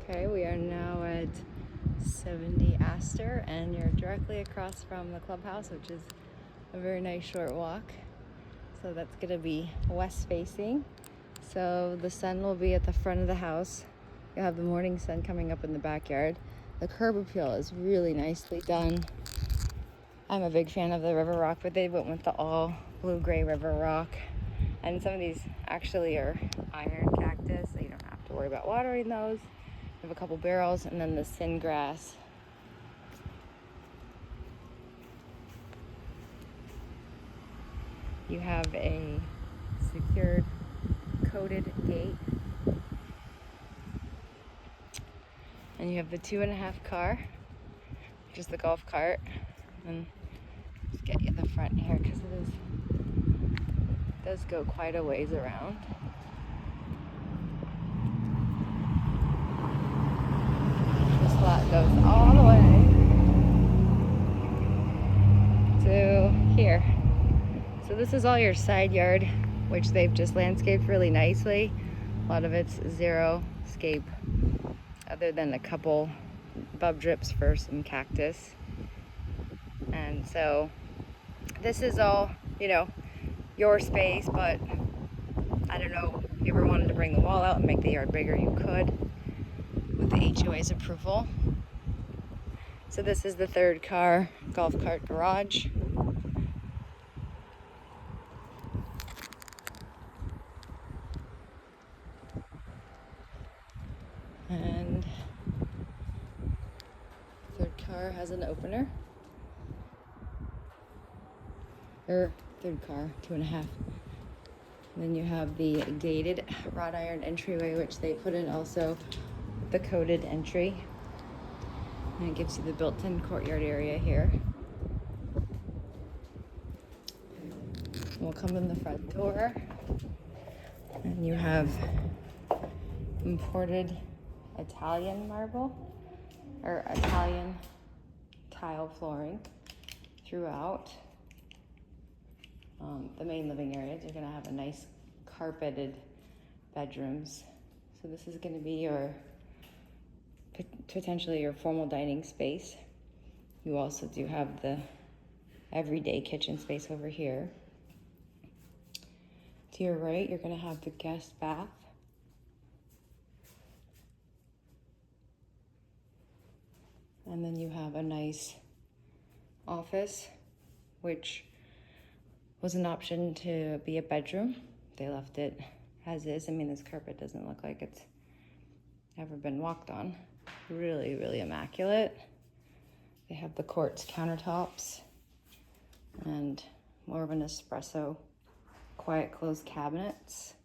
Okay, we are now at 70 Aster, and you're directly across from the clubhouse, which is a very nice short walk. So that's going to be west facing. So the sun will be at the front of the house. You'll have the morning sun coming up in the backyard. The curb appeal is really nicely done. I'm a big fan of the river rock, but they went with the all blue-gray river rock. And some of these actually are iron cactus, so you don't have to worry about watering those. We have a couple barrels, and then the sin grass. You have a secured coated gate. And you have the 2.5 car, which is the golf cart. And let's get you the front here because it does go quite a ways around. This lot goes all the way to here. So this is all your side yard, which they've just landscaped really nicely. A lot of it's zero scape, other than a couple bub drips for some cactus. And so this is all, your space, but I don't know, if you ever wanted to bring the wall out and make the yard bigger, you could with the HOA's approval. So this is the third car golf cart garage. And third car has an opener. Or third car, 2.5. And then you have the gated wrought iron entryway, which they put in also the coated entry. And it gives you the built-in courtyard area here. We'll come in the front door. And you have imported Italian marble or Italian tile flooring throughout. The main living areas, you're going to have a nice carpeted bedrooms. So this is going to be your potentially your formal dining space. You also do have the everyday kitchen space over here. To your right, you're going to have the guest bath. And then you have a nice office, which was an option to be a bedroom. They left it as is. I mean, this carpet doesn't look like it's ever been walked on. Really, really immaculate. They have the quartz countertops and more of an espresso quiet closed cabinets.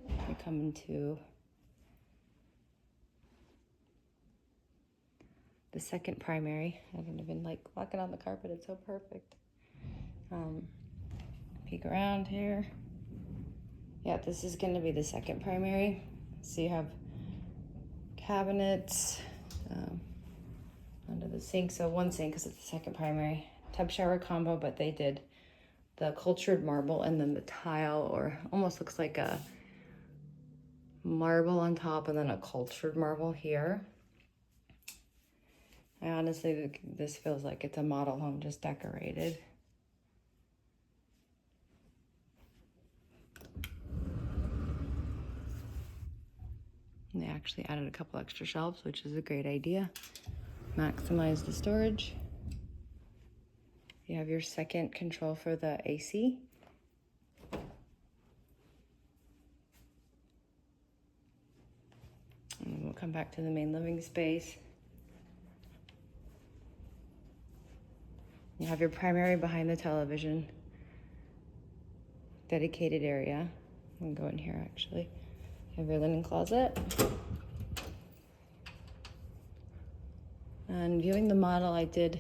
You come into the second primary. I don't even like walking on the carpet, it's so perfect. Peek around here. Yeah, this is going to be the second primary. So you have cabinets under the sink. So one sink because it's the second primary. Tub shower combo, but they did the cultured marble and then the tile, or almost looks like a marble on top and then a cultured marble here. I honestly, this feels like it's a model home just decorated. And they actually added a couple extra shelves, which is a great idea. Maximize the storage. You have your second control for the AC. And we'll come back to the main living space. You have your primary behind the television. Dedicated area. I'm gonna go in here actually. You have your linen closet. And viewing the model, I did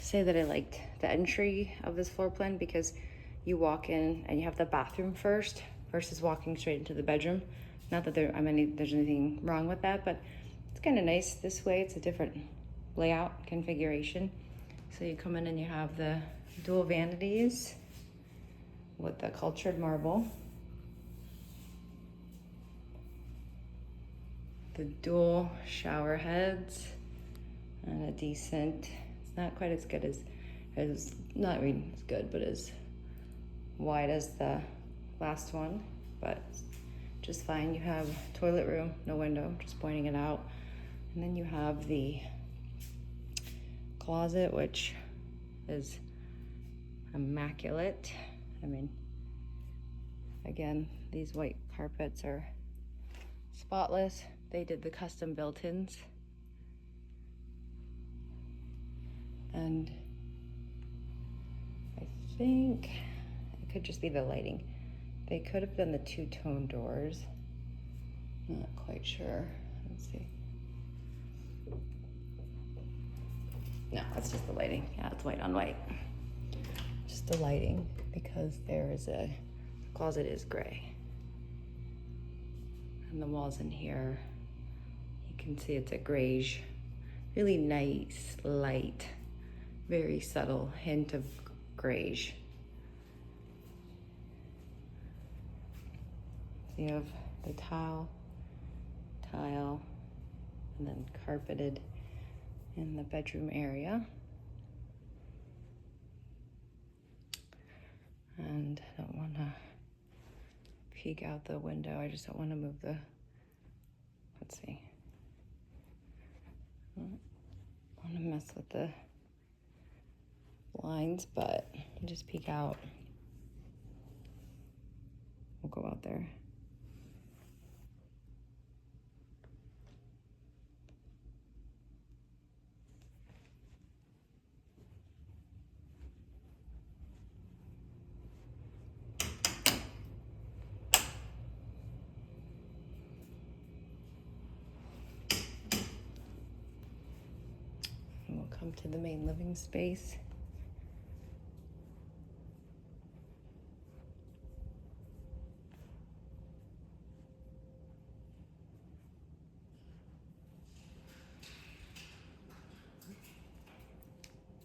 say that I liked the entry of this floor plan because you walk in and you have the bathroom first versus walking straight into the bedroom. Not that there's anything wrong with that, but it's kind of nice this way. It's a different layout configuration. So you come in and you have the dual vanities with the cultured marble. the dual shower heads and a decent, it's not quite as good as not really as good, but as wide as the last one, but just fine. You have toilet room, no window, just pointing it out. And then you have the closet, which is immaculate. I mean, again, these white carpets are spotless. They did the custom built-ins. And I think it could just be the lighting. They could have done the two-tone doors. Not quite sure. Let's see. No, that's just the lighting. Yeah, it's white on white. Just the lighting, because the closet is gray. And the walls in here, you can see it's a grayish, really nice, light, very subtle hint of grayish. You have the tile, and then carpeted in the bedroom area. And I don't want to peek out the window. I just don't want to move the, let's see. I don't want to mess with the blinds, but I'll just peek out. We'll go out there. And we'll come to the main living space.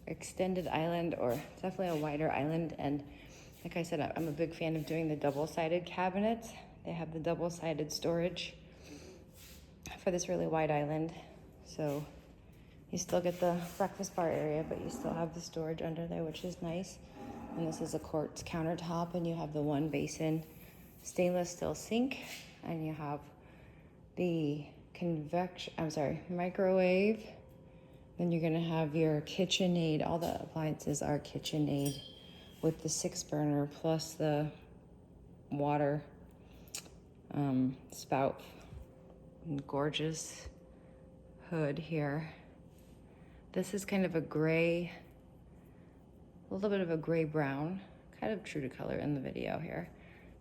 Extended island, or definitely a wider island. And like I said, I'm a big fan of doing the double-sided cabinets. They have the double-sided storage for this really wide island. So you still get the breakfast bar area, but you still have the storage under there, which is nice. And this is a quartz countertop, and you have the one basin stainless steel sink, and you have the microwave. Then you're gonna have your KitchenAid. All the appliances are KitchenAid with the 6-burner plus the water spout. And gorgeous hood here. This is kind of a gray, a little bit of a gray brown, kind of true to color in the video here.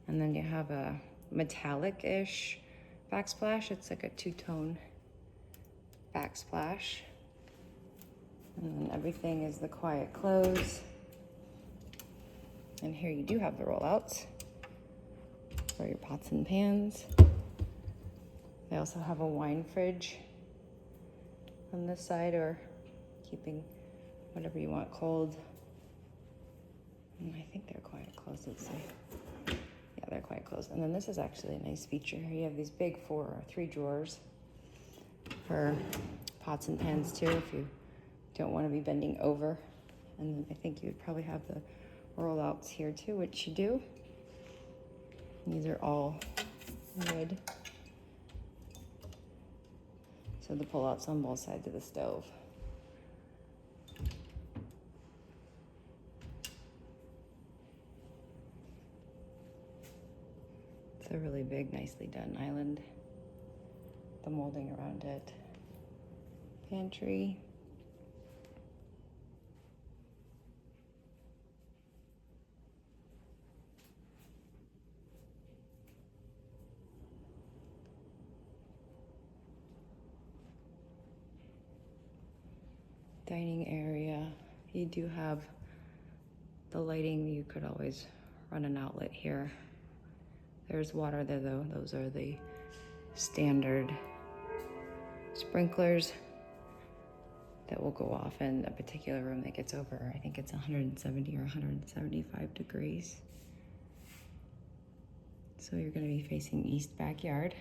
And then you have a metallic-ish backsplash. It's like a two-tone backsplash. And then everything is the quiet close. And here you do have the rollouts for your pots and pans. They also have a wine fridge on this side, or keeping whatever you want cold. And I think they're quiet closed, let's see. Yeah, they're quiet closed. And then this is actually a nice feature. You have these big 4 or 3 drawers for pots and pans too, if you don't want to be bending over. And I think you would probably have the rollouts here too, which you do. And these are all wood. So the pullouts on both sides of the stove. It's a really big, nicely done island. The molding around it. Pantry. Dining area. You do have the lighting. You could always run an outlet here. There's water there though. Those are the standard sprinklers that will go off in a particular room that gets over, I think it's 170 or 175 degrees. So you're going to be facing east backyard.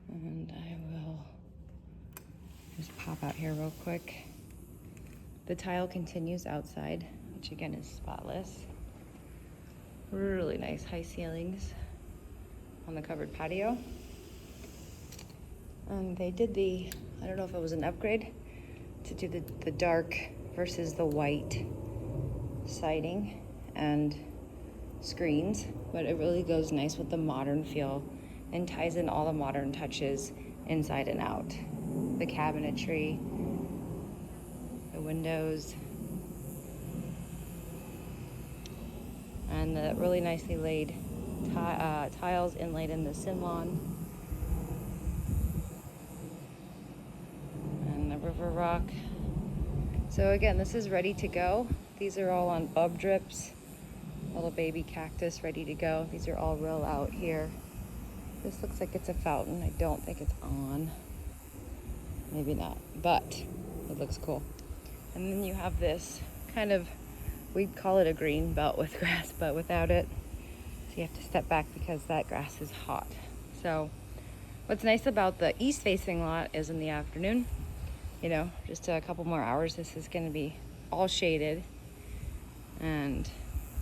And I will just pop out here real quick. The tile continues outside, which again is spotless. Really nice high ceilings on the covered patio. They did I don't know if it was an upgrade, to do the dark versus the white siding and screens, but it really goes nice with the modern feel and ties in all the modern touches inside and out. The cabinetry, the windows, and the really nicely laid tiles inlaid in the Sinlon. And the river rock. So again, this is ready to go. These are all on bub drips. Little baby cactus ready to go. These are all real out here. This looks like it's a fountain. I don't think it's on. Maybe not, but it looks cool. And then you have this kind of, we'd call it a green belt with grass, but without it. So you have to step back because that grass is hot. So what's nice about the east facing lot is in the afternoon, you know, just a couple more hours, this is gonna be all shaded and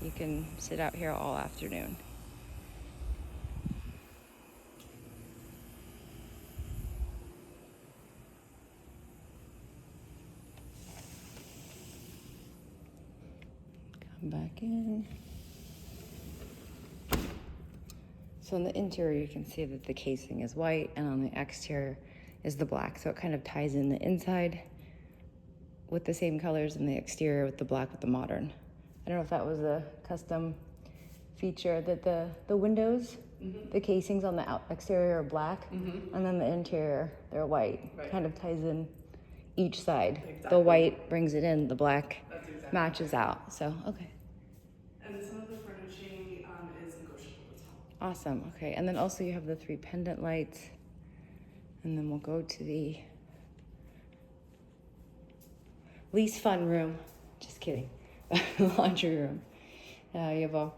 you can sit out here all afternoon. Come back in. So in the interior, you can see that the casing is white and on the exterior is the black. So it kind of ties in the inside with the same colors and the exterior with the black with the modern. I don't know if that was a custom feature that the windows, the casings on the exterior are black, and then the interior, they're white. Right. Kind of ties in each side. Exactly. The white brings it in, the black matches out. So, okay. And some of the furnishing is negotiable as well. Awesome, okay. And then also you have the 3 pendant lights. And then we'll go to the least fun room. Just kidding. Laundry room. You have a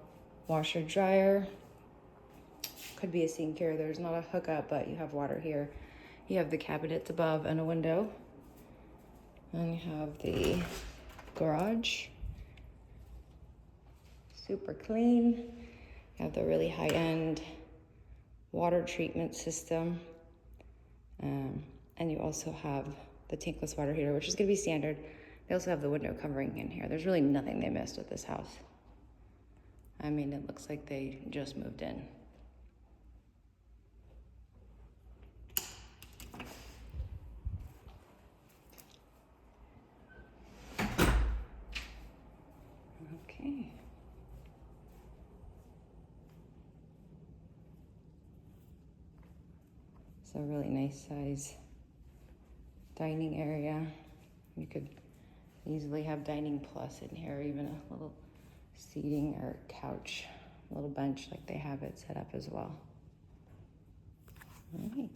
washer dryer. Could be a sink here. There's not a hookup, but you have water here. You have the cabinets above and a window. And you have the garage. Super clean. You have the really high-end water treatment system. And you also have the tankless water heater, which is going to be standard. They also have the window covering in here. There's really nothing they missed with this house. I mean, it looks like they just moved in. Okay. So really nice size dining area. You could easily have dining plus in here, even a little seating or couch, a little bench like they have it set up as well. All right.